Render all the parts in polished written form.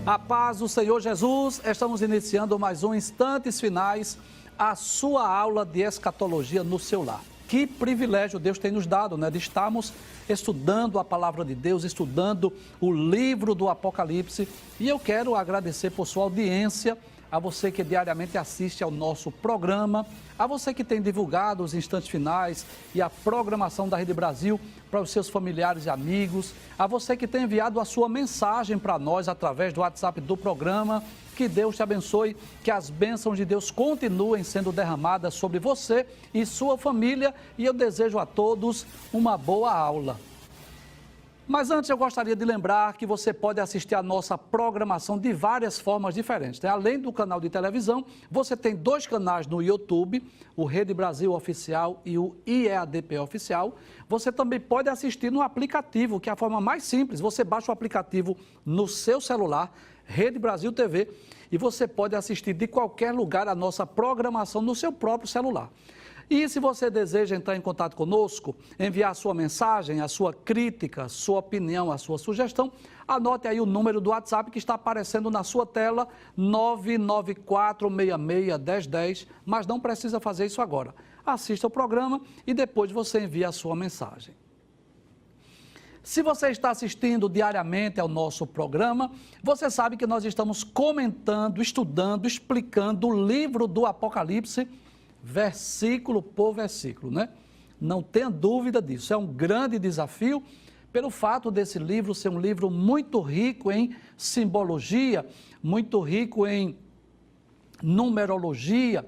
A paz do Senhor Jesus, estamos iniciando mais um Instantes Finais, a sua aula de escatologia no seu lar. Que privilégio Deus tem nos dado, né? De estarmos estudando a palavra de Deus, estudando o livro do Apocalipse. E eu quero agradecer por sua audiência, a você que diariamente assiste ao nosso programa, a você que tem divulgado os Instantes Finais e a programação da Rede Brasil para os seus familiares e amigos, a você que tem enviado a sua mensagem para nós através do WhatsApp do programa. Que Deus te abençoe, que as bênçãos de Deus continuem sendo derramadas sobre você e sua família, e eu desejo a todos uma boa aula. Mas antes eu gostaria de lembrar que você pode assistir a nossa programação de várias formas diferentes, né? Além do canal de televisão, você tem dois canais no YouTube, o Rede Brasil Oficial e o IEADP Oficial. Você também pode assistir no aplicativo, que é a forma mais simples. Você baixa o aplicativo no seu celular, Rede Brasil TV, e você pode assistir de qualquer lugar a nossa programação no seu próprio celular. E se você deseja entrar em contato conosco, enviar a sua mensagem, a sua crítica, a sua opinião, a sua sugestão, anote aí o número do WhatsApp que está aparecendo na sua tela, 994661010, mas não precisa fazer isso agora. Assista o programa e depois você envia a sua mensagem. Se você está assistindo diariamente ao nosso programa, você sabe que nós estamos comentando, estudando, explicando o livro do Apocalipse, versículo por versículo, né? Não tenha dúvida disso, é um grande desafio, pelo fato desse livro ser um livro muito rico em simbologia, muito rico em numerologia.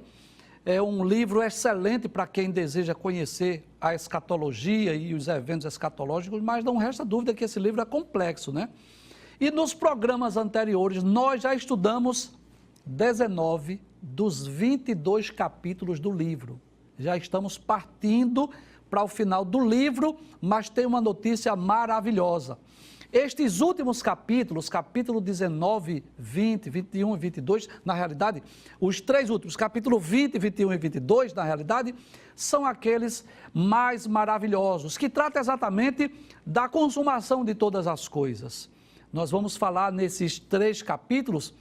É um livro excelente para quem deseja conhecer a escatologia e os eventos escatológicos, mas não resta dúvida que esse livro é complexo, né? E nos programas anteriores nós já estudamos 19 dos 22 capítulos do livro. Já estamos partindo para o final do livro, mas tem uma notícia maravilhosa. Estes últimos capítulos, capítulo 19, 20, 21 e 22, na realidade, os três últimos, capítulo 20, 21 e 22, na realidade, são aqueles mais maravilhosos, que tratam exatamente da consumação de todas as coisas. Nós vamos falar nesses três capítulos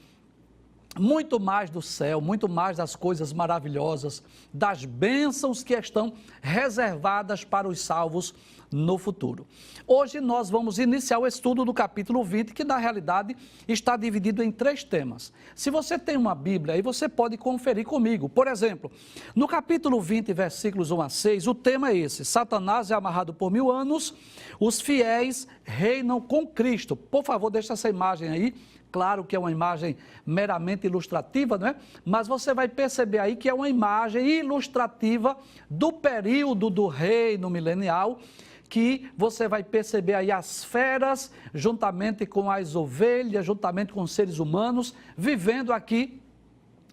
muito mais do céu, muito mais das coisas maravilhosas, das bênçãos que estão reservadas para os salvos no futuro. Hoje nós vamos iniciar o estudo do capítulo 20, que na realidade está dividido em três temas. Se você tem uma Bíblia aí, você pode conferir comigo. Por exemplo, no capítulo 20, versículos 1 a 6, o tema é esse: Satanás é amarrado por 1000 anos, os fiéis reinam com Cristo. Por favor, deixa essa imagem aí. Claro que é uma imagem meramente ilustrativa, não é? Mas você vai perceber aí que é uma imagem ilustrativa do período do reino milenial, que você vai perceber aí as feras, juntamente com as ovelhas, juntamente com os seres humanos, vivendo aqui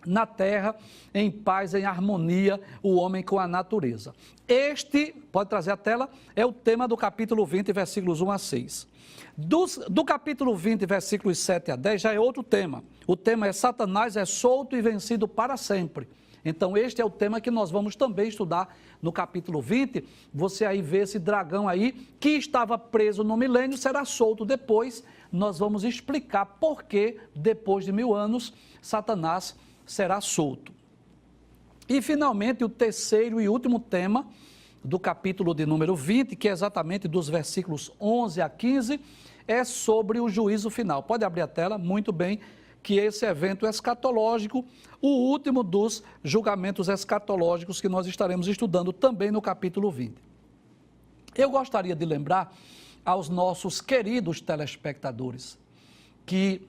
na terra, em paz, em harmonia, o homem com a natureza. Este, pode trazer a tela, é o tema do capítulo 20, versículos 1 a 6. Do capítulo 20, versículos 7 a 10, já é outro tema. O tema é Satanás é solto e vencido para sempre. Então, este é o tema que nós vamos também estudar no capítulo 20. Você aí vê esse dragão aí, que estava preso no milênio, será solto depois. Nós vamos explicar por que, depois de 1000 anos, Satanás será solto. E, finalmente, o terceiro e último tema do capítulo de número 20, que é exatamente dos versículos 11 a 15, é sobre o juízo final. Pode abrir a tela, muito bem, que esse evento escatológico, o último dos julgamentos escatológicos que nós estaremos estudando também no capítulo 20. Eu gostaria de lembrar aos nossos queridos telespectadores que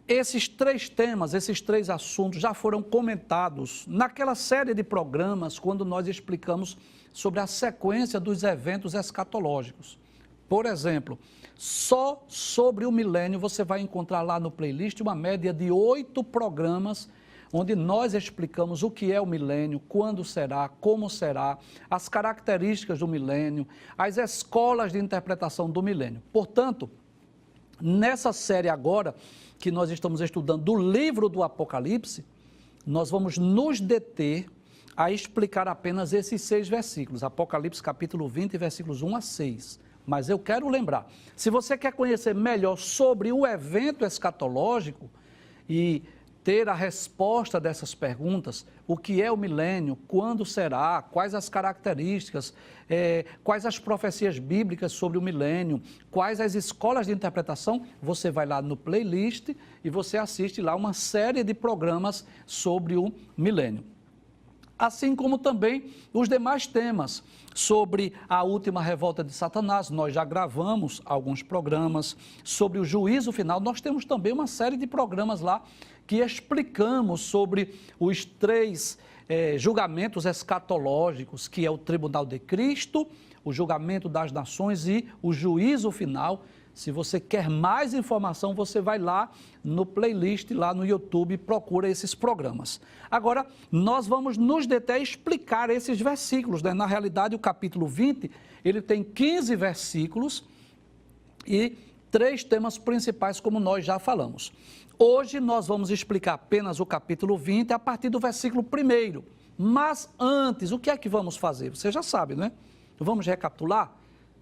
esses três temas, esses três assuntos já foram comentados naquela série de programas quando nós explicamos sobre a sequência dos eventos escatológicos. Por exemplo, só sobre o milênio você vai encontrar lá no playlist uma média de 8 programas onde nós explicamos o que é o milênio, quando será, como será, as características do milênio, as escolas de interpretação do milênio. Portanto, nessa série agora, que nós estamos estudando do livro do Apocalipse, nós vamos nos deter a explicar apenas esses 6 versículos, Apocalipse capítulo 20, versículos 1 a 6. Mas eu quero lembrar, se você quer conhecer melhor sobre o evento escatológico, e ter a resposta dessas perguntas: o que é o milênio, quando será, quais as características, quais as profecias bíblicas sobre o milênio, quais as escolas de interpretação, você vai lá no playlist e você assiste lá uma série de programas sobre o milênio. Assim como também os demais temas sobre a última revolta de Satanás. Nós já gravamos alguns programas sobre o juízo final. Nós temos também uma série de programas lá que explicamos sobre os três julgamentos escatológicos, que é o tribunal de Cristo, o julgamento das nações e o juízo final. Se você quer mais informação, você vai lá no playlist, lá no YouTube, e procura esses programas. Agora, nós vamos nos deter a explicar esses versículos, né? Na realidade, o capítulo 20, ele tem 15 versículos e 3 temas principais, como nós já falamos. Hoje, nós vamos explicar apenas o capítulo 20 a partir do versículo 1º. Mas antes, o que é que vamos fazer? Você já sabe, né? Vamos recapitular?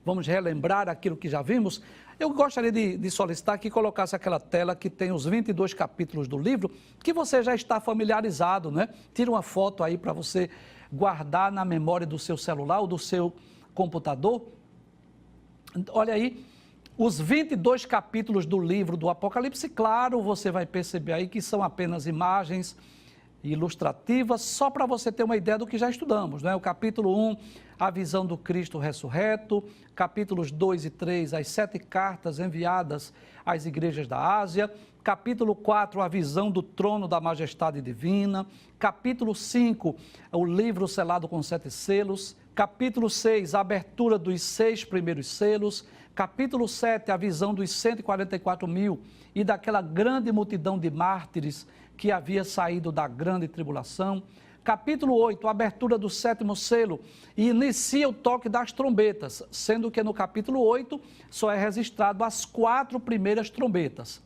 Vamos relembrar aquilo que já vimos? Eu gostaria de solicitar que colocasse aquela tela que tem os 22 capítulos do livro, que você já está familiarizado, né? Tira uma foto aí para você guardar na memória do seu celular ou do seu computador. Olha aí, os 22 capítulos do livro do Apocalipse. Claro, você vai perceber aí que são apenas imagens ilustrativas, só para você ter uma ideia do que já estudamos, né? O capítulo 1, a visão do Cristo ressurreto, capítulos 2 e 3, as 7 cartas enviadas às igrejas da Ásia, capítulo 4, a visão do trono da majestade divina, capítulo 5, o livro selado com 7 selos, capítulo 6, a abertura dos 6 primeiros selos, capítulo 7, a visão dos 144 mil e daquela grande multidão de mártires que havia saído da grande tribulação. Capítulo 8, a abertura do 7º selo e inicia o toque das trombetas, sendo que no capítulo 8 só é registrado as 4 primeiras trombetas.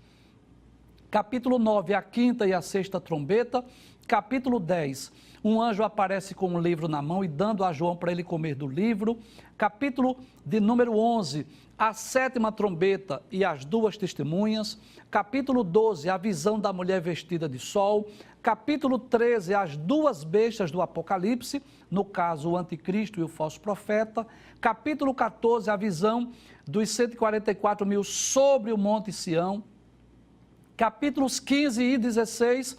Capítulo 9, a 5ª e a 6ª trombeta. Capítulo 10, um anjo aparece com um livro na mão e dando a João para ele comer do livro. Capítulo de número 11, a 7ª trombeta e as 2 testemunhas. Capítulo 12, a visão da mulher vestida de sol. Capítulo 13, as 2 bestas do Apocalipse, no caso o anticristo e o falso profeta. Capítulo 14, a visão dos 144 mil sobre o monte Sião. Capítulos 15 e 16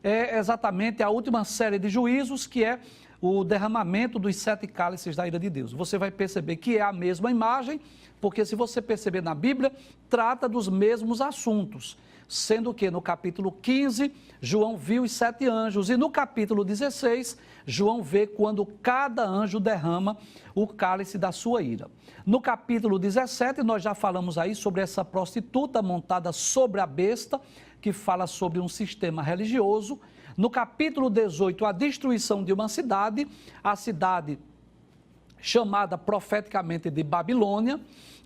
é exatamente a última série de juízos, que é o derramamento dos 7 cálices da ira de Deus. Você vai perceber que é a mesma imagem, porque se você perceber na Bíblia, trata dos mesmos assuntos, sendo que no capítulo 15, João viu os 7 anjos, e no capítulo 16, João vê quando cada anjo derrama o cálice da sua ira. No capítulo 17, nós já falamos aí sobre essa prostituta montada sobre a besta, que fala sobre um sistema religioso. No capítulo 18, a destruição de uma cidade, a cidade chamada profeticamente de Babilônia.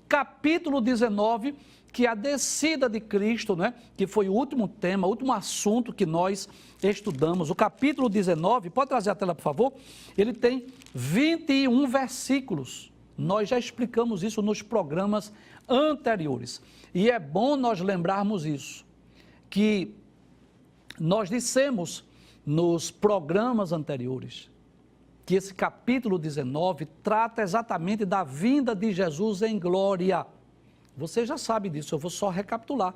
Capítulo 19, que é a descida de Cristo, né? Que foi o último tema, o último assunto que nós estudamos. O capítulo 19, pode trazer a tela, por favor? Ele tem 21 versículos. Nós já explicamos isso nos programas anteriores. E é bom nós lembrarmos isso, que nós dissemos nos programas anteriores que esse capítulo 19 trata exatamente da vinda de Jesus em glória. Você já sabe disso, eu vou só recapitular.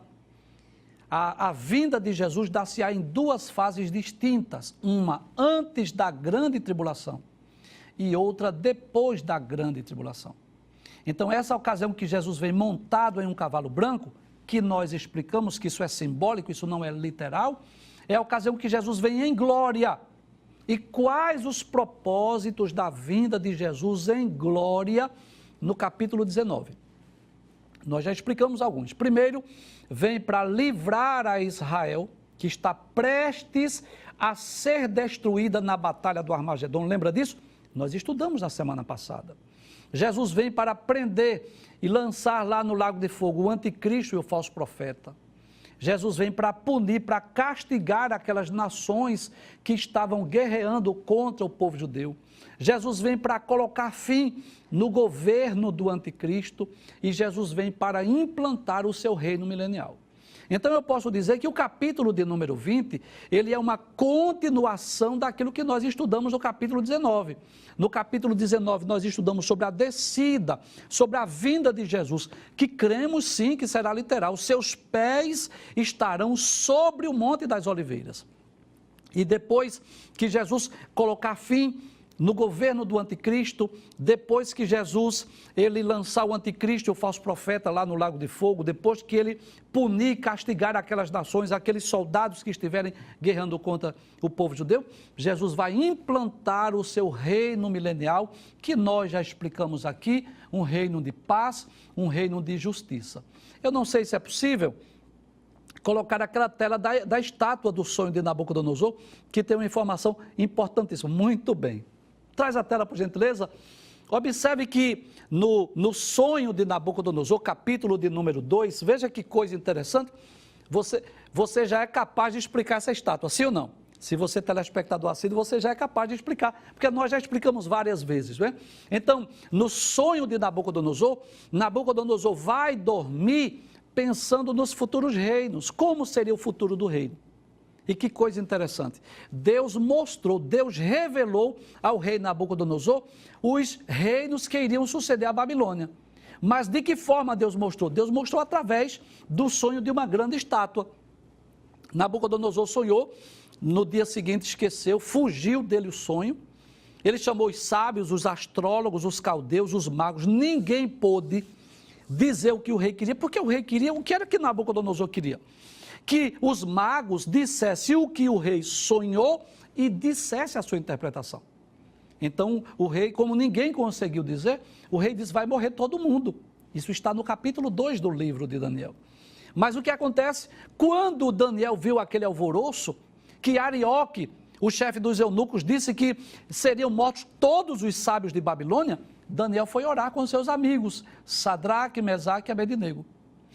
A vinda de Jesus dá-se-á em 2 fases distintas, uma antes da grande tribulação e outra depois da grande tribulação. Então, essa ocasião que Jesus vem montado em um cavalo branco, que nós explicamos que isso é simbólico, isso não é literal, é a ocasião que Jesus vem em glória. E quais os propósitos da vinda de Jesus em glória no capítulo 19? Nós já explicamos alguns. Primeiro, vem para livrar a Israel, que está prestes a ser destruída na batalha do Armagedon. Lembra disso? Nós estudamos na semana passada. Jesus vem para prender e lançar lá no lago de fogo o anticristo e o falso profeta. Jesus vem para punir, para castigar aquelas nações que estavam guerreando contra o povo judeu. Jesus vem para colocar fim no governo do anticristo e Jesus vem para implantar o seu reino milenial. Então eu posso dizer que o capítulo de número 20, ele é uma continuação daquilo que nós estudamos no capítulo 19. No capítulo 19 nós estudamos sobre a descida, sobre a vinda de Jesus, que cremos sim que será literal. Os seus pés estarão sobre o Monte das Oliveiras. E depois que Jesus colocar fim no governo do anticristo, depois que Jesus, ele lançar o anticristo e o falso profeta lá no lago de fogo, depois que ele punir e castigar aquelas nações, aqueles soldados que estiverem guerreando contra o povo judeu, Jesus vai implantar o seu reino milenial, que nós já explicamos aqui, um reino de paz, um reino de justiça. Eu não sei se é possível colocar aquela tela da estátua do sonho de Nabucodonosor, que tem uma informação importantíssima. Muito bem. Traz a tela, por gentileza. Observe que no sonho de Nabucodonosor, capítulo de número 2, veja que coisa interessante, você já é capaz de explicar essa estátua, sim ou não? Se você é telespectador assíduo, você já é capaz de explicar, porque nós já explicamos várias vezes, não é? Então, no sonho de Nabucodonosor, Nabucodonosor vai dormir pensando nos futuros reinos, como seria o futuro do reino. E que coisa interessante, Deus revelou ao rei Nabucodonosor os reinos que iriam suceder à Babilônia. Mas de que forma Deus mostrou? Deus mostrou através do sonho de uma grande estátua. Nabucodonosor sonhou, no dia seguinte esqueceu, fugiu dele o sonho. Ele chamou os sábios, os astrólogos, os caldeus, os magos, ninguém pôde dizer o que o rei queria, porque o rei queria o que era que Nabucodonosor queria. Que os magos dissessem o que o rei sonhou e dissesse a sua interpretação. Então, o rei, como ninguém conseguiu dizer, o rei diz, vai morrer todo mundo. Isso está no capítulo 2 do livro de Daniel. Mas o que acontece? Quando Daniel viu aquele alvoroço, que Arioque, o chefe dos eunucos, disse que seriam mortos todos os sábios de Babilônia, Daniel foi orar com seus amigos, Sadraque, Mesaque e Abednego.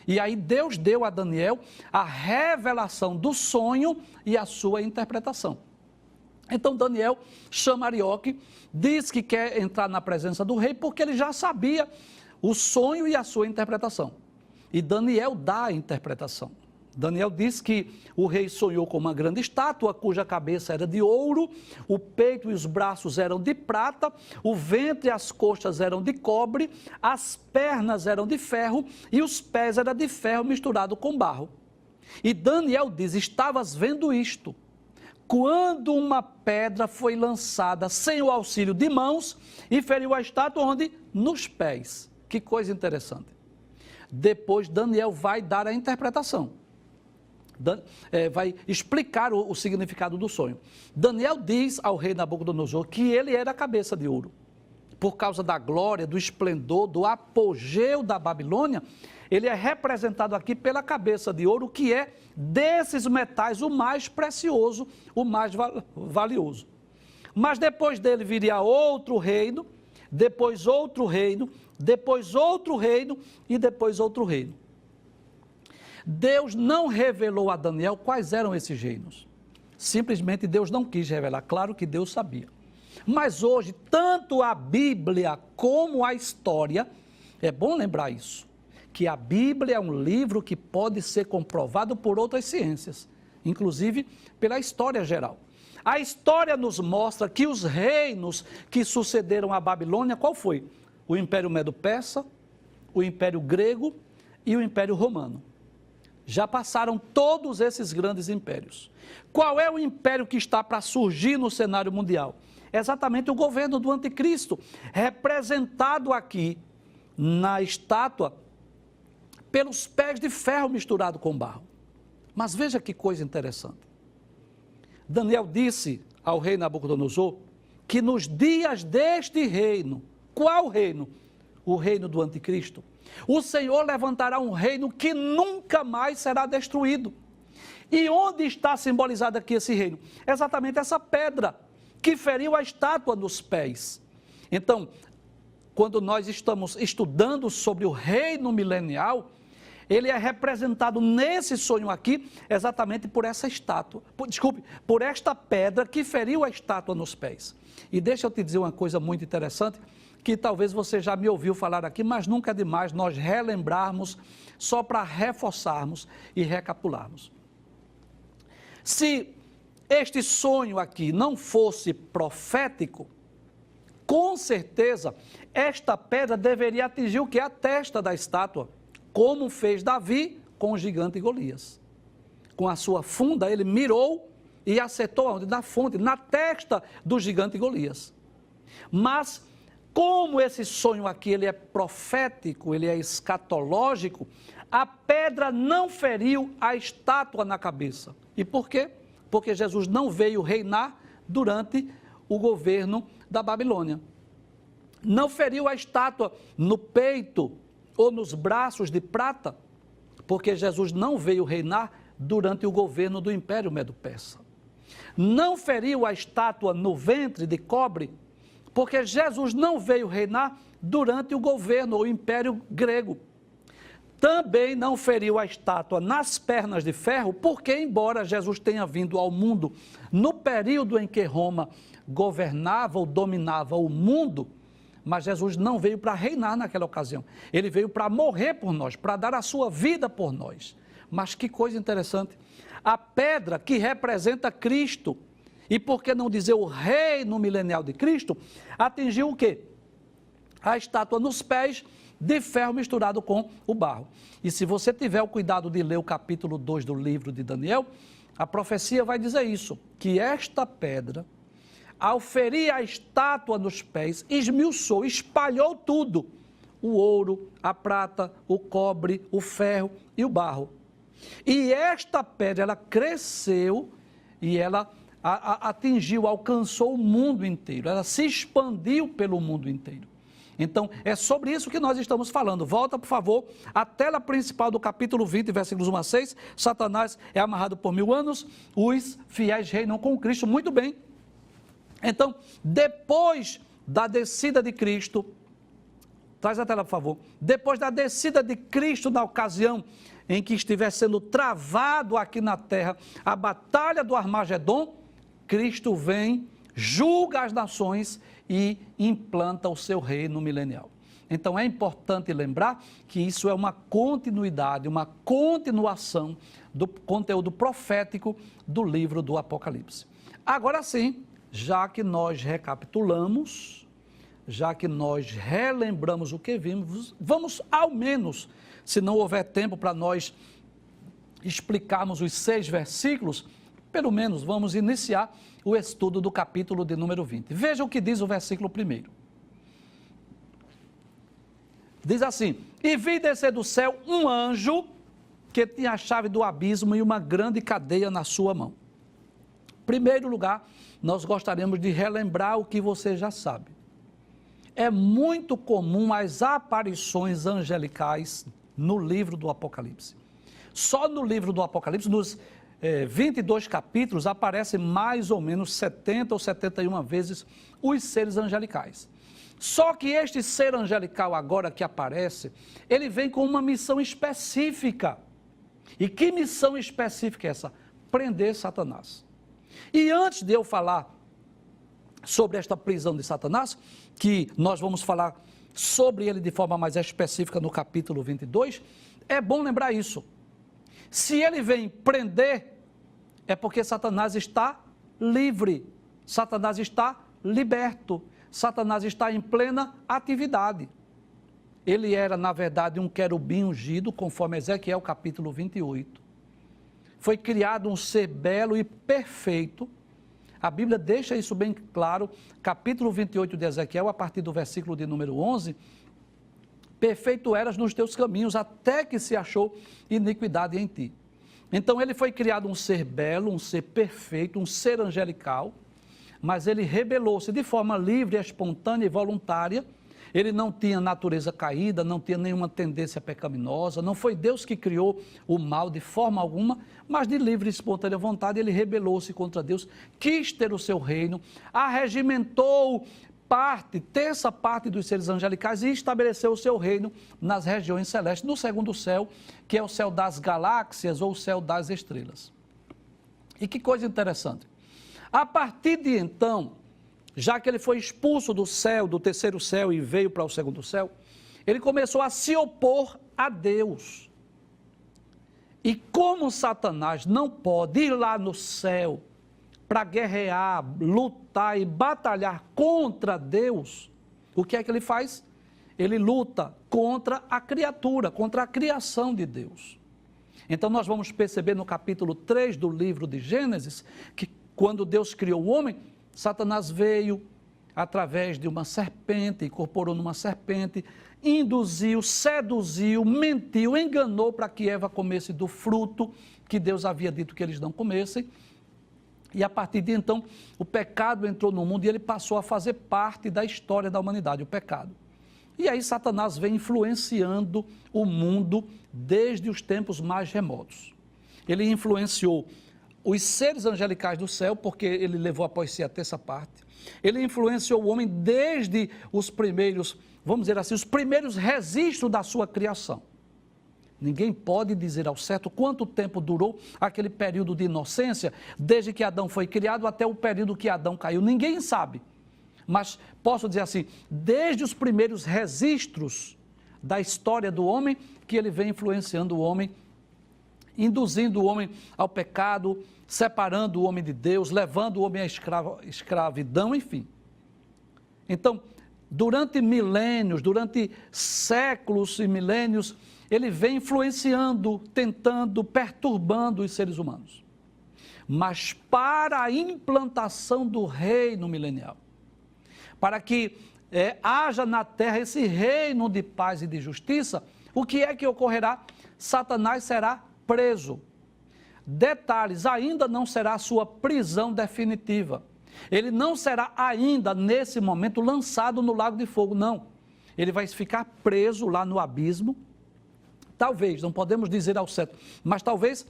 E aí Deus deu a Daniel a revelação do sonho e a sua interpretação. Então Daniel chama Arioque, diz que quer entrar na presença do rei, porque ele já sabia o sonho e a sua interpretação. E Daniel dá a interpretação. Daniel diz que o rei sonhou com uma grande estátua, cuja cabeça era de ouro, o peito e os braços eram de prata, o ventre e as coxas eram de cobre, as pernas eram de ferro e os pés eram de ferro misturado com barro. E Daniel diz, estavas vendo isto, quando uma pedra foi lançada sem o auxílio de mãos e feriu a estátua onde? Nos pés. Que coisa interessante. Depois Daniel vai dar a interpretação. Vai explicar o significado do sonho. Daniel diz ao rei Nabucodonosor que ele era a cabeça de ouro. Por causa da glória, do esplendor, do apogeu da Babilônia, ele é representado aqui pela cabeça de ouro, que é desses metais o mais precioso, o mais valioso. Mas depois dele viria outro reino, depois outro reino, depois outro reino e depois outro reino. Deus não revelou a Daniel quais eram esses reinos. Simplesmente Deus não quis revelar. Claro que Deus sabia. Mas hoje, tanto a Bíblia como a história, é bom lembrar isso, que a Bíblia é um livro que pode ser comprovado por outras ciências, inclusive pela história geral. A história nos mostra que os reinos que sucederam à Babilônia, qual foi? O Império Medo-Persa, o Império Grego e o Império Romano. Já passaram todos esses grandes impérios. Qual é o império que está para surgir no cenário mundial? Exatamente o governo do anticristo, representado aqui na estátua pelos pés de ferro misturado com barro. Mas veja que coisa interessante. Daniel disse ao rei Nabucodonosor que nos dias deste reino, qual reino? O reino do anticristo. O Senhor levantará um reino que nunca mais será destruído. E onde está simbolizado aqui esse reino? Exatamente essa pedra que feriu a estátua nos pés. Então, quando nós estamos estudando sobre o reino milenial, ele é representado nesse sonho aqui exatamente por essa estátua, por esta pedra que feriu a estátua nos pés. E deixa eu te dizer uma coisa muito interessante, que talvez você já me ouviu falar aqui, mas nunca é demais nós relembrarmos, só para reforçarmos e recapitularmos. Se este sonho aqui não fosse profético, com certeza esta pedra deveria atingir o que? A testa da estátua, como fez Davi com o gigante Golias. Com a sua funda ele mirou e acertou aonde? Na fonte, na testa do gigante Golias. Mas como esse sonho aqui ele é profético, ele é escatológico, a pedra não feriu a estátua na cabeça. E por quê? Porque Jesus não veio reinar durante o governo da Babilônia. Não feriu a estátua no peito ou nos braços de prata, porque Jesus não veio reinar durante o governo do Império Medo-Persa. Não feriu a estátua no ventre de cobre, porque Jesus não veio reinar durante o governo ou Império Grego. Também não feriu a estátua nas pernas de ferro, porque embora Jesus tenha vindo ao mundo no período em que Roma governava ou dominava o mundo, mas Jesus não veio para reinar naquela ocasião. Ele veio para morrer por nós, para dar a sua vida por nós. Mas que coisa interessante. A pedra que representa Cristo, e por que não dizer o reino milenial de Cristo, atingiu o quê? A estátua nos pés, de ferro misturado com o barro. E se você tiver o cuidado de ler o capítulo 2 do livro de Daniel, a profecia vai dizer isso, que esta pedra, ao ferir a estátua nos pés, esmiuçou, espalhou tudo, o ouro, a prata, o cobre, o ferro e o barro. E esta pedra, ela cresceu e ela atingiu, alcançou o mundo inteiro, ela se expandiu pelo mundo inteiro. Então, é sobre isso que nós estamos falando. Volta, por favor, à tela principal do capítulo 20, versículos 1 a 6. Satanás é amarrado por 1000 anos, os fiéis reinam com Cristo. Muito bem. Então, depois da descida de Cristo, traz a tela, por favor. Depois da descida de Cristo, na ocasião em que estiver sendo travado aqui na terra a batalha do Armagedon, Cristo vem, julga as nações e implanta o seu reino milenial. Então é importante lembrar que isso é uma continuidade, uma continuação do conteúdo profético do livro do Apocalipse. Agora sim, já que nós recapitulamos, já que nós relembramos o que vimos, vamos ao menos, se não houver tempo para nós explicarmos os 6 versículos, pelo menos vamos iniciar o estudo do capítulo de número 20. Veja o que diz o versículo 1. Diz assim: e vi descer do céu um anjo que tinha a chave do abismo e uma grande cadeia na sua mão. Em primeiro lugar, nós gostaríamos de relembrar o que você já sabe. É muito comum as aparições angelicais no livro do Apocalipse. Só no livro do Apocalipse, nos 22 capítulos, aparecem mais ou menos 70 ou 71 vezes os seres angelicais. Só que este ser angelical agora que aparece, ele vem com uma missão específica. E que missão específica é essa? Prender Satanás. E antes de eu falar sobre esta prisão de Satanás, que nós vamos falar sobre ele de forma mais específica no capítulo 22, é bom lembrar isso. Se ele vem prender, é porque Satanás está livre, Satanás está liberto, Satanás está em plena atividade. Ele era, na verdade, um querubim ungido, conforme Ezequiel capítulo 28. Foi criado um ser belo e perfeito. A Bíblia deixa isso bem claro, capítulo 28 de Ezequiel, a partir do versículo de número 11, perfeito eras nos teus caminhos, até que se achou iniquidade em ti. Então ele foi criado um ser belo, um ser perfeito, um ser angelical, mas ele rebelou-se de forma livre, espontânea e voluntária. Ele não tinha natureza caída, não tinha nenhuma tendência pecaminosa, não foi Deus que criou o mal de forma alguma, mas de livre e espontânea vontade ele rebelou-se contra Deus, quis ter o seu reino, arregimentou terça parte dos seres angelicais e estabeleceu o seu reino nas regiões celestes, no segundo céu, que é o céu das galáxias ou o céu das estrelas. E que coisa interessante. A partir de então, já que ele foi expulso do céu, do terceiro céu e veio para o segundo céu, ele começou a se opor a Deus. E como Satanás não pode ir lá no céu para guerrear, lutar e batalhar contra Deus, o que é que ele faz? Ele luta contra a criatura, contra a criação de Deus. Então nós vamos perceber no capítulo 3 do livro de Gênesis, que quando Deus criou o homem, Satanás veio através de uma serpente, incorporou numa serpente, induziu, seduziu, mentiu, enganou para que Eva comesse do fruto que Deus havia dito que eles não comessem. E a partir de então, o pecado entrou no mundo e ele passou a fazer parte da história da humanidade, o pecado. E aí Satanás vem influenciando o mundo desde os tempos mais remotos. Ele influenciou os seres angelicais do céu, porque ele levou após si a terça parte. Ele influenciou o homem desde os primeiros, vamos dizer assim, os primeiros registros da sua criação. Ninguém pode dizer ao certo quanto tempo durou aquele período de inocência, desde que Adão foi criado até o período que Adão caiu. Ninguém sabe. Mas posso dizer assim, desde os primeiros registros da história do homem, que ele vem influenciando o homem, induzindo o homem ao pecado, separando o homem de Deus, levando o homem à escravidão, enfim. Então, durante milênios, durante séculos e milênios, ele vem influenciando, tentando, perturbando os seres humanos. Mas para a implantação do reino milenial, para que haja na terra esse reino de paz e de justiça, o que é que ocorrerá? Satanás será preso. Detalhes, ainda não será a sua prisão definitiva. Ele não será ainda, nesse momento, lançado no lago de fogo, não. Ele vai ficar preso lá no abismo. Talvez, não podemos dizer ao certo, mas talvez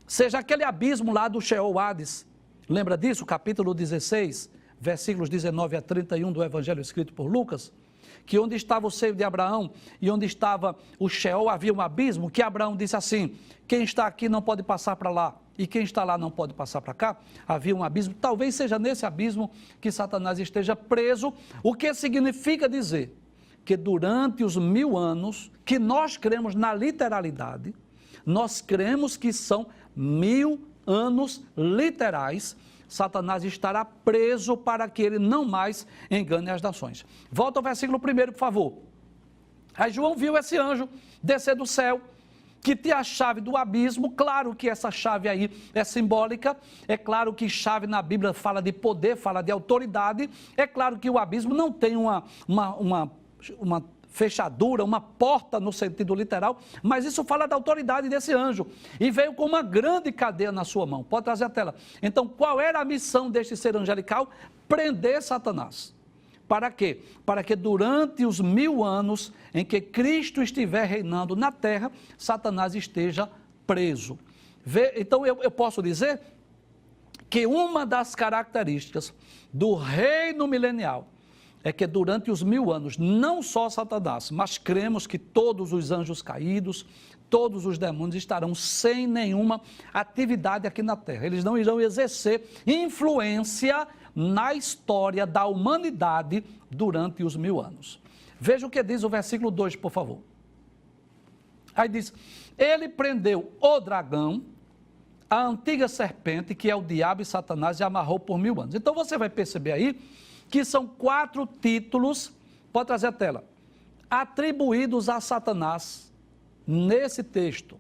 seja aquele abismo lá do Sheol Hades. Lembra disso? Capítulo 16, versículos 19 a 31 do Evangelho escrito por Lucas, que onde estava o seio de Abraão e onde estava o Sheol havia um abismo, que Abraão disse assim, quem está aqui não pode passar para lá, e quem está lá não pode passar para cá. Havia um abismo, talvez seja nesse abismo que Satanás esteja preso, o que significa dizer que durante os 1000 anos, que nós cremos na literalidade, nós cremos que são 1000 anos literais, Satanás estará preso para que ele não mais engane as nações. Volta ao versículo 1, por favor. Aí João viu esse anjo descer do céu, que tinha a chave do abismo. Claro que essa chave aí é simbólica, é claro que chave na Bíblia fala de poder, fala de autoridade, é claro que o abismo não tem uma fechadura, uma porta no sentido literal, mas isso fala da autoridade desse anjo, e veio com uma grande cadeia na sua mão. Pode trazer a tela. Então, qual era a missão deste ser angelical? Prender Satanás. Para quê? Para que durante os 1000 anos em que Cristo estiver reinando na terra, Satanás esteja preso. Então, eu posso dizer que uma das características do reino milenial é que durante os 1000 anos, não só Satanás, mas cremos que todos os anjos caídos, todos os demônios estarão sem nenhuma atividade aqui na terra. Eles não irão exercer influência na história da humanidade durante os 1000 anos. Veja o que diz o versículo 2, por favor. Aí diz, ele prendeu o dragão, a antiga serpente, que é o diabo e Satanás, e amarrou por 1000 anos. Então você vai perceber aí que são 4 títulos, pode trazer a tela, atribuídos a Satanás nesse texto,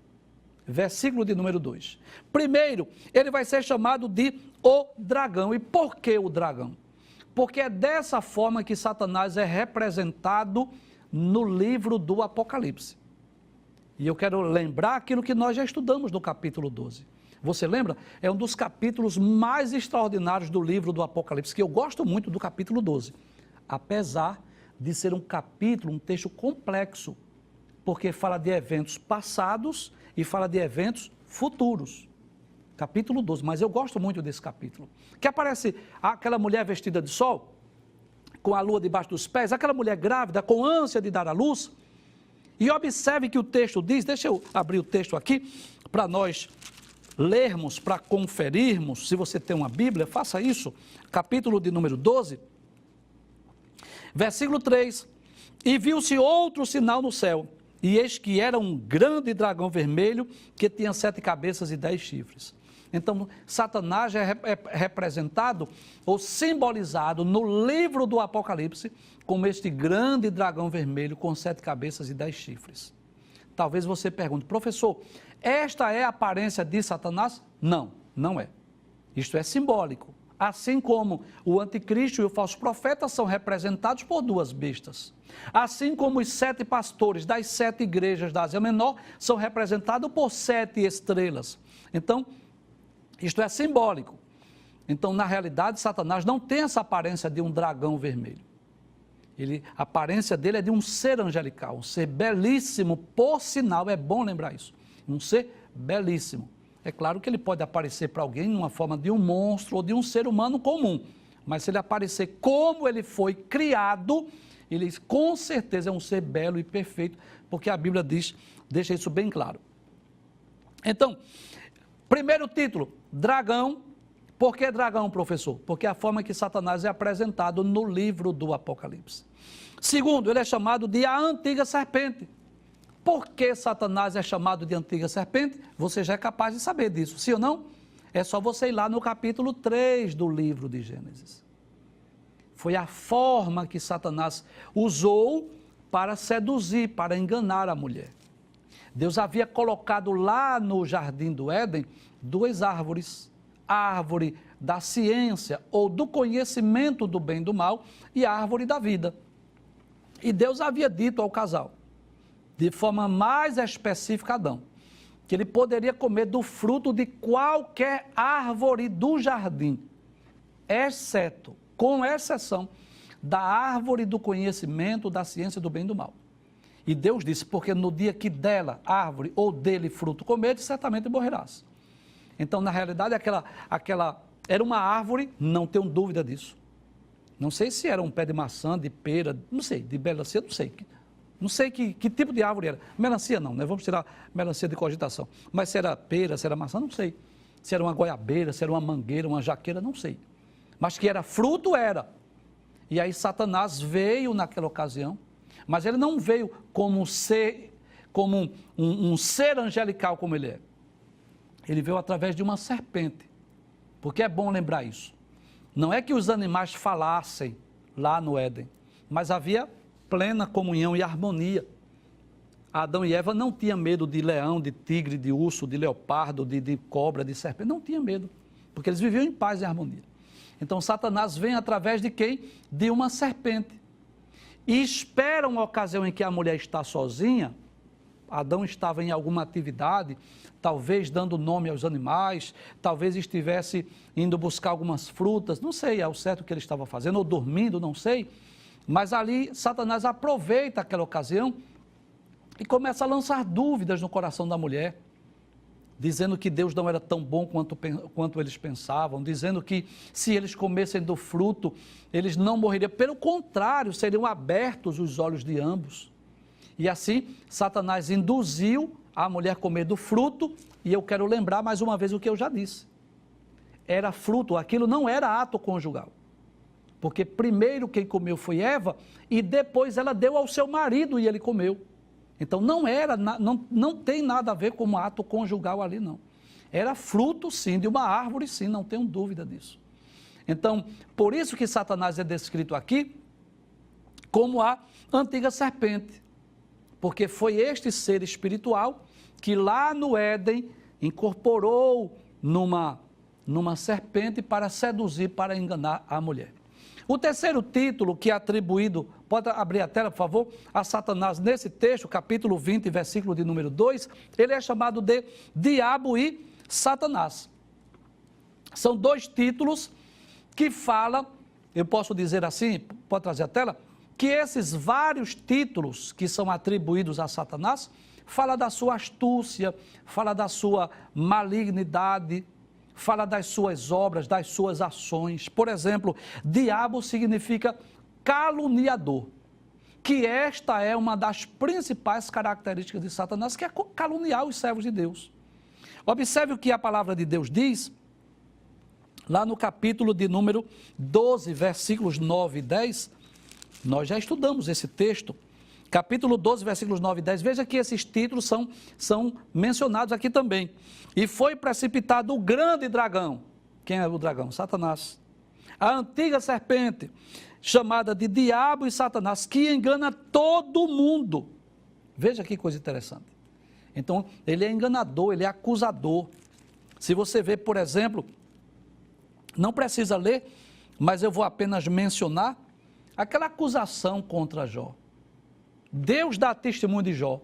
versículo de número 2. Primeiro, ele vai ser chamado de o dragão. E por que o dragão? Porque é dessa forma que Satanás é representado no livro do Apocalipse. E eu quero lembrar aquilo que nós já estudamos no capítulo 12. Você lembra? É um dos capítulos mais extraordinários do livro do Apocalipse, que eu gosto muito do capítulo 12. Apesar de ser um capítulo, um texto complexo, porque fala de eventos passados e fala de eventos futuros. Capítulo 12, mas eu gosto muito desse capítulo. Que aparece aquela mulher vestida de sol, com a lua debaixo dos pés, aquela mulher grávida, com ânsia de dar à luz. E observe que o texto diz, deixa eu abrir o texto aqui, para nós lermos, para conferirmos. Se você tem uma Bíblia, faça isso. Capítulo de número 12, Versículo 3, e viu-se outro sinal no céu, e eis que era um grande dragão vermelho, que tinha 7 cabeças e 10 chifres. Então, Satanás é representado ou simbolizado no livro do Apocalipse como este grande dragão vermelho com 7 cabeças e 10 chifres. Talvez você pergunte, professor, esta é a aparência de Satanás? Não, não é. Isto é simbólico. Assim como o anticristo e o falso profeta são representados por 2 bestas. Assim como os 7 pastores das 7 igrejas da Ásia Menor são representados por 7 estrelas. Então, isto é simbólico. Então, na realidade, Satanás não tem essa aparência de um dragão vermelho. A aparência dele é de um ser angelical, um ser belíssimo, por sinal, é bom lembrar isso. Um ser belíssimo. É claro que ele pode aparecer para alguém numa forma de um monstro ou de um ser humano comum. Mas se ele aparecer como ele foi criado, ele com certeza é um ser belo e perfeito, porque a Bíblia deixa isso bem claro. Então, primeiro título, dragão. Por que dragão, professor? Porque é a forma que Satanás é apresentado no livro do Apocalipse. Segundo, ele é chamado de a antiga serpente. Por que Satanás é chamado de antiga serpente? Você já é capaz de saber disso, sim ou não? É só você ir lá no capítulo 3 do livro de Gênesis. Foi a forma que Satanás usou para seduzir, para enganar a mulher. Deus havia colocado lá no jardim do Éden 2 árvores, a árvore da ciência ou do conhecimento do bem e do mal e a árvore da vida. E Deus havia dito ao casal, de forma mais específica, Adão, que ele poderia comer do fruto de qualquer árvore do jardim, exceto, com exceção, da árvore do conhecimento, da ciência do bem e do mal. E Deus disse, porque no dia que dela, árvore ou dele fruto comeres, certamente morrerás. Então, na realidade, aquela era uma árvore, não tenho dúvida disso. Não sei se era um pé de maçã, de pera, não sei, de melancia, não sei. Não sei que tipo de árvore era. Melancia não, né? Vamos tirar melancia de cogitação. Mas se era pera, se era maçã, não sei. Se era uma goiabeira, se era uma mangueira, uma jaqueira, não sei. Mas que era fruto, era. E aí Satanás veio naquela ocasião, mas ele não veio como um ser angelical como ele é. Ele veio através de uma serpente. Porque é bom lembrar isso. Não é que os animais falassem lá no Éden, mas havia plena comunhão e harmonia. Adão e Eva não tinham medo de leão, de tigre, de urso, de leopardo, de cobra, de serpente. Não tinham medo, porque eles viviam em paz e harmonia. Então Satanás vem através de quem? De uma serpente. E espera uma ocasião em que a mulher está sozinha. Adão estava em alguma atividade, talvez dando nome aos animais, talvez estivesse indo buscar algumas frutas, não sei ao certo o que ele estava fazendo, ou dormindo, não sei. Mas ali Satanás aproveita aquela ocasião e começa a lançar dúvidas no coração da mulher, dizendo que Deus não era tão bom quanto eles pensavam, dizendo que se eles comessem do fruto, eles não morreriam. Pelo contrário, seriam abertos os olhos de ambos. E assim, Satanás induziu a mulher a comer do fruto, e eu quero lembrar mais uma vez o que eu já disse. Era fruto, aquilo não era ato conjugal. Porque primeiro quem comeu foi Eva, e depois ela deu ao seu marido e ele comeu. Então não tem nada a ver com um ato conjugal ali, não. Era fruto, sim, de uma árvore, sim, não tenho dúvida disso. Então, por isso que Satanás é descrito aqui como a antiga serpente. Porque foi este ser espiritual que lá no Éden incorporou numa serpente para seduzir, para enganar a mulher. O terceiro título que é atribuído, pode abrir a tela, por favor, a Satanás nesse texto, capítulo 20, versículo de número 2, ele é chamado de Diabo e Satanás. São 2 títulos que falam, eu posso dizer assim, pode trazer a tela, que esses vários títulos que são atribuídos a Satanás, fala da sua astúcia, fala da sua malignidade, fala das suas obras, das suas ações. Por exemplo, diabo significa caluniador, que esta é uma das principais características de Satanás, que é caluniar os servos de Deus. Observe o que a palavra de Deus diz, lá no capítulo de número 12, versículos 9 e 10, Nós já estudamos esse texto, capítulo 12, versículos 9 e 10. Veja que esses títulos são mencionados aqui também. E foi precipitado o grande dragão. Quem é o dragão? Satanás. A antiga serpente, chamada de Diabo e Satanás, que engana todo mundo. Veja que coisa interessante. Então, ele é enganador, ele é acusador. Se você vê, por exemplo, não precisa ler, mas eu vou apenas mencionar aquela acusação contra Jó. Deus dá testemunho de Jó.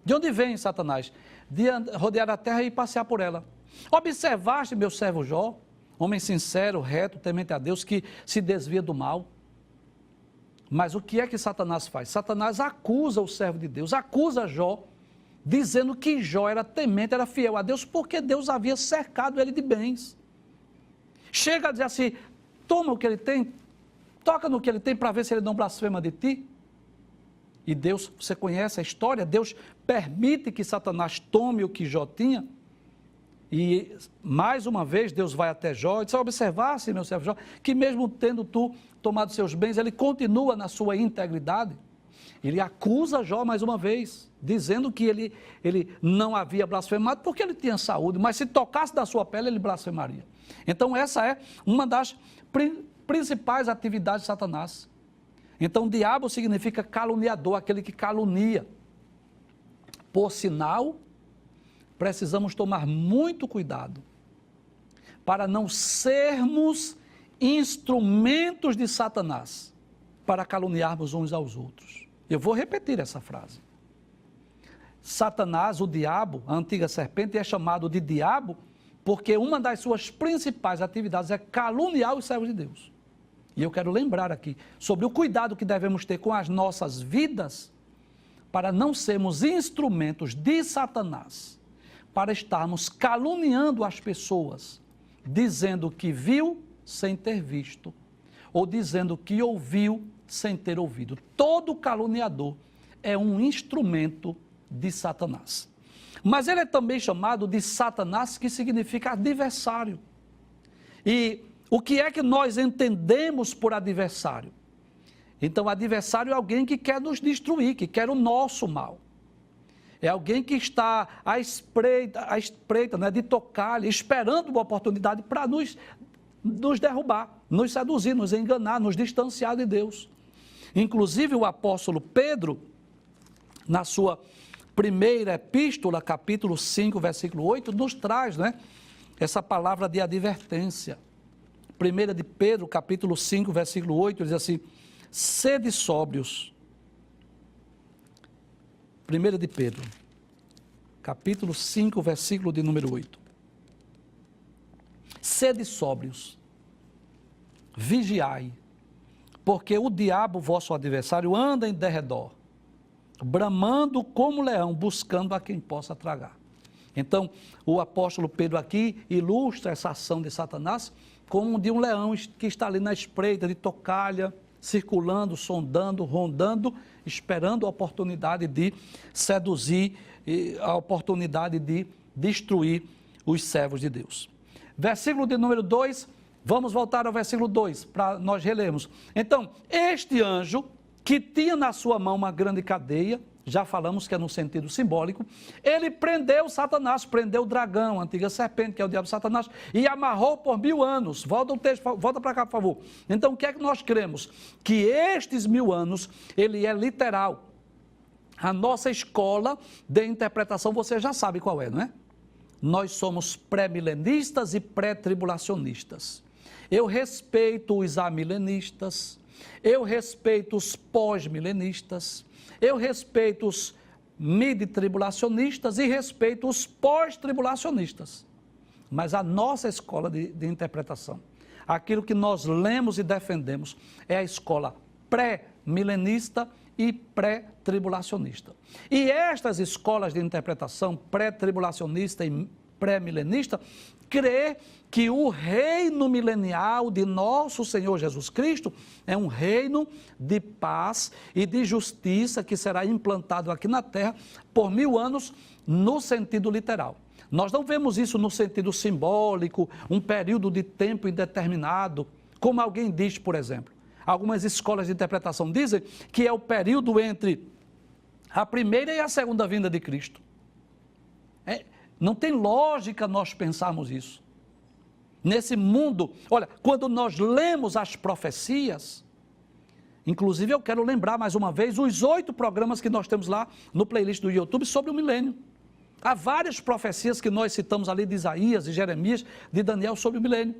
De onde vem Satanás? De rodear a terra e passear por ela. Observaste, meu servo Jó, homem sincero, reto, temente a Deus, que se desvia do mal. Mas o que é que Satanás faz? Satanás acusa o servo de Deus, acusa Jó, dizendo que Jó era temente, era fiel a Deus, porque Deus havia cercado ele de bens. Chega a dizer assim, toma o que ele tem, toca no que ele tem para ver se ele não blasfema de ti. E Deus, você conhece a história, Deus permite que Satanás tome o que Jó tinha. E mais uma vez Deus vai até Jó e diz, observasse, meu servo Jó, que mesmo tendo tu tomado seus bens, ele continua na sua integridade. Ele acusa Jó mais uma vez, dizendo que ele não havia blasfemado porque ele tinha saúde, mas se tocasse da sua pele, ele blasfemaria. Então essa é uma das principais atividades de Satanás. Então diabo significa caluniador, aquele que calunia. Por sinal, precisamos tomar muito cuidado para não sermos instrumentos de Satanás para caluniarmos uns aos outros. Eu vou repetir essa frase. Satanás, o diabo, a antiga serpente, é chamado de diabo porque uma das suas principais atividades é caluniar os servos de Deus. E eu quero lembrar aqui sobre o cuidado que devemos ter com as nossas vidas para não sermos instrumentos de Satanás, para estarmos caluniando as pessoas, dizendo que viu sem ter visto, ou dizendo que ouviu sem ter ouvido. Todo caluniador é um instrumento de Satanás. Mas ele é também chamado de Satanás, que significa adversário. E o que é que nós entendemos por adversário? Então, adversário é alguém que quer nos destruir, que quer o nosso mal. É alguém que está à espreita, né, de tocar-lhe, esperando uma oportunidade para nos derrubar, nos seduzir, nos enganar, nos distanciar de Deus. Inclusive o apóstolo Pedro, na sua primeira epístola, capítulo 5, versículo 8, nos traz, né, essa palavra de advertência. 1 de Pedro, capítulo 5, versículo 8, diz assim, sede sóbrios. 1 de Pedro, capítulo 5, versículo de número 8. Sede sóbrios, vigiai, porque o diabo, vosso adversário, anda em derredor, bramando como leão, buscando a quem possa tragar. Então, o apóstolo Pedro aqui ilustra essa ação de Satanás como de um leão que está ali na espreita, de tocalha, circulando, sondando, rondando, esperando a oportunidade de seduzir, a oportunidade de destruir os servos de Deus. Versículo de número 2, vamos voltar ao versículo 2, para nós relermos. Então, este anjo, que tinha na sua mão uma grande cadeia, já falamos que é no sentido simbólico, ele prendeu Satanás, prendeu o dragão, a antiga serpente, que é o diabo Satanás, e amarrou por 1000 anos. Volta o texto, volta para cá, por favor. Então, o que é que nós cremos? Que estes 1000 anos, ele é literal. A nossa escola de interpretação, você já sabe qual é, não é? Nós somos pré-milenistas e pré-tribulacionistas. Eu respeito os amilenistas, eu respeito os pós-milenistas, eu respeito os mid-tribulacionistas e respeito os pós-tribulacionistas. Mas a nossa escola de interpretação, aquilo que nós lemos e defendemos, é a escola pré-milenista e pré-tribulacionista. E estas escolas de interpretação, pré-tribulacionista e pré-milenista, crê que o reino milenial de nosso Senhor Jesus Cristo é um reino de paz e de justiça que será implantado aqui na terra por 1000 anos no sentido literal. Nós não vemos isso no sentido simbólico, um período de tempo indeterminado, como alguém diz, por exemplo. algumas escolas de interpretação dizem que é o período entre a primeira e a segunda vinda de Cristo. Não tem lógica nós pensarmos isso. Nesse mundo, olha, quando nós lemos as profecias, inclusive eu quero lembrar mais uma vez os 8 programas que nós temos lá no playlist do YouTube sobre o milênio. Há várias profecias que nós citamos ali de Isaías, de Jeremias, de Daniel sobre o milênio.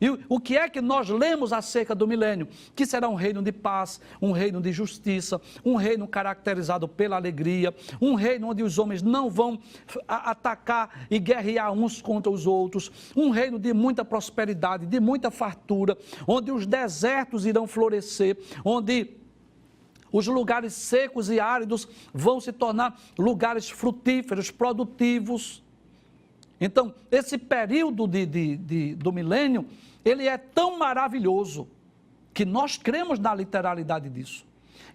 E o que é que nós lemos acerca do milênio? Que será um reino de paz, um reino de justiça, um reino caracterizado pela alegria, um reino onde os homens não vão atacar e guerrear uns contra os outros, um reino de muita prosperidade, de muita fartura, onde os desertos irão florescer, onde os lugares secos e áridos vão se tornar lugares frutíferos, produtivos. Então, esse período do milênio, ele é tão maravilhoso, que nós cremos na literalidade disso,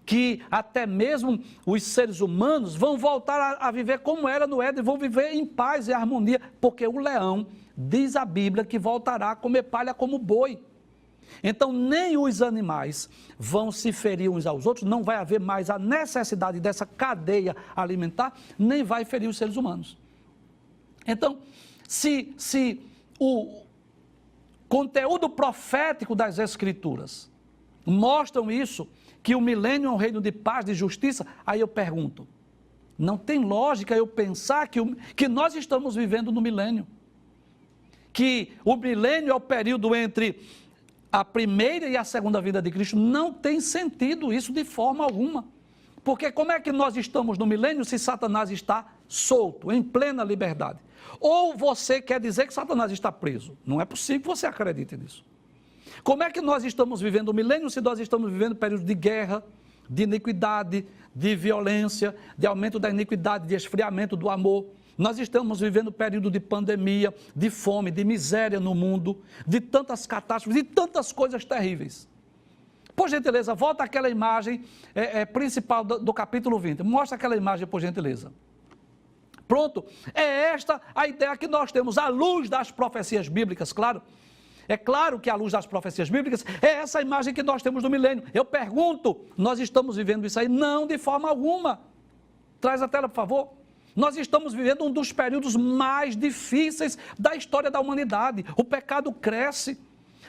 que até mesmo os seres humanos vão voltar a viver como era no Éden, vão viver em paz e harmonia, porque o leão, diz a Bíblia, que voltará a comer palha como boi. Então, nem os animais vão se ferir uns aos outros, não vai haver mais a necessidade dessa cadeia alimentar, nem vai ferir os seres humanos. Então, se o conteúdo profético das Escrituras mostram isso, que o milênio é um reino de paz, de justiça, aí eu pergunto, não tem lógica eu pensar que nós estamos vivendo no milênio? Que o milênio é o período entre a primeira e a segunda vinda de Cristo? Não tem sentido isso de forma alguma. Porque como é que nós estamos no milênio se Satanás está solto, em plena liberdade? Ou você quer dizer que Satanás está preso? Não é possível que você acredite nisso. Como é que nós estamos vivendo o milênio se nós estamos vivendo períodos de guerra, de iniquidade, de violência, de aumento da iniquidade, de esfriamento do amor? Nós estamos vivendo período de pandemia, de fome, de miséria no mundo, de tantas catástrofes, de tantas coisas terríveis. Por gentileza, volta àquela imagem principal do capítulo 20. Mostra aquela imagem, por gentileza. Pronto, é esta a ideia que nós temos, à luz das profecias bíblicas, claro. É claro que à luz das profecias bíblicas, é essa imagem que nós temos do milênio. Eu pergunto, nós estamos vivendo isso aí? Não, de forma alguma. Traz a tela, por favor. Nós estamos vivendo um dos períodos mais difíceis da história da humanidade. O pecado cresce,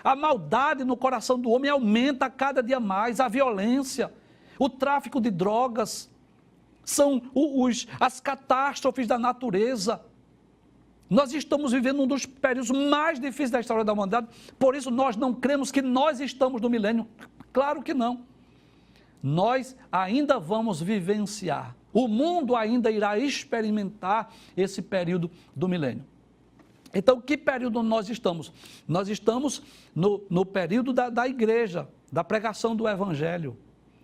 a maldade no coração do homem aumenta a cada dia mais, a violência, o tráfico de drogas, são as catástrofes da natureza. Nós estamos vivendo um dos períodos mais difíceis da história da humanidade, por isso nós não cremos que nós estamos no milênio. Claro que não. Nós ainda vamos vivenciar, o mundo ainda irá experimentar esse período do milênio. Então, que período nós estamos? Nós estamos no período da igreja, da pregação do Evangelho.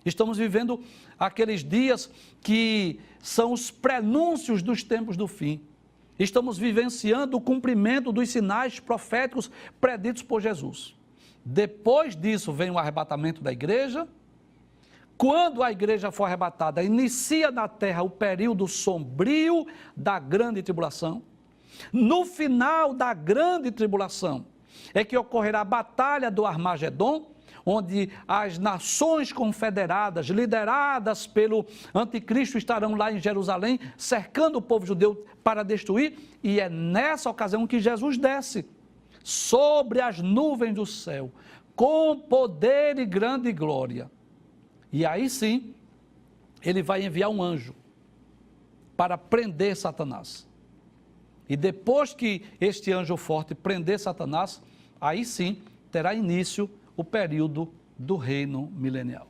Estamos vivendo aqueles dias que são os prenúncios dos tempos do fim. Estamos vivenciando o cumprimento dos sinais proféticos preditos por Jesus. Depois disso vem o arrebatamento da igreja. Quando a igreja for arrebatada, inicia na terra o período sombrio da grande tribulação. No final da grande tribulação é que ocorrerá a batalha do Armagedon, onde as nações confederadas, lideradas pelo anticristo, estarão lá em Jerusalém, cercando o povo judeu para destruir, e é nessa ocasião que Jesus desce sobre as nuvens do céu, com poder e grande glória. E aí sim, ele vai enviar um anjo para prender Satanás. E depois que este anjo forte prender Satanás, aí sim terá início o período do reino milenial.